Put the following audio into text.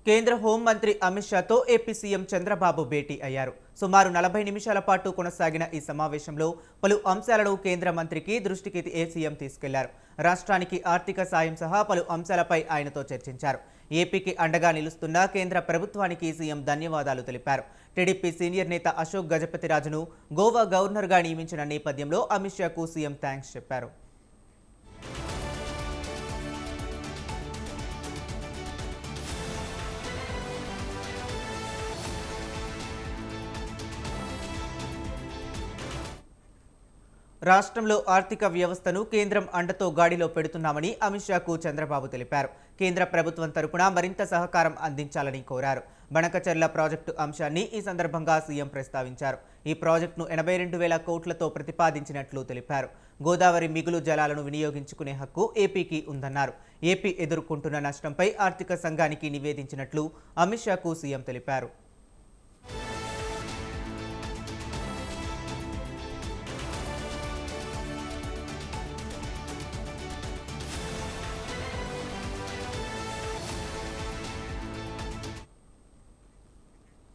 కేంద్ర హోంమంత్రి Amit షాతో AP CM Chandrababu భేటీ అయ్యారు. సుమారు 40 నిమిషాల పాటు కొనసాగిన ఈ సమావేశంలో పలు అంశాలను కేంద్ర మంత్రికి దృష్టికి సీఎం తీసుకెళ్లారు. రాష్ట్రానికి ఆర్థిక సాయం సహా పలు అంశాలపై ఆయనతో చర్చించారు. ఏపీకి అండగా నిలుస్తున్న కేంద్ర ప్రభుత్వానికి సీఎం ధన్యవాదాలు తెలిపారు. టీడీపీ సీనియర్ నేత అశోక్ గజపతిరాజును గోవా గవర్నర్గా నియమించిన నేపథ్యంలో అమిత్ షాకు సీఎం థ్యాంక్స్ చెప్పారు. రాష్ట్రంలో ఆర్థిక వ్యవస్థను కేంద్రం అండతో గాడిలో పెడుతున్నామని అమిత్ షాకు చంద్రబాబు తెలిపారు. కేంద్ర ప్రభుత్వం తరపున మరింత సహకారం అందించాలని కోరారు. బనకచర్ల ప్రాజెక్టు అంశాన్ని ఈ సందర్భంగా సీఎం ప్రస్తావించారు. ఈ ప్రాజెక్టును 82,000 కోట్లతో ప్రతిపాదించినట్లు తెలిపారు. గోదావరి మిగులు జలాలను వినియోగించుకునే హక్కు ఏపీకి ఉందన్నారు. ఏపీ ఎదుర్కొంటున్న నష్టంపై ఆర్థిక సంఘానికి నివేదించినట్లు అమిత్ షాకు సీఎం తెలిపారు.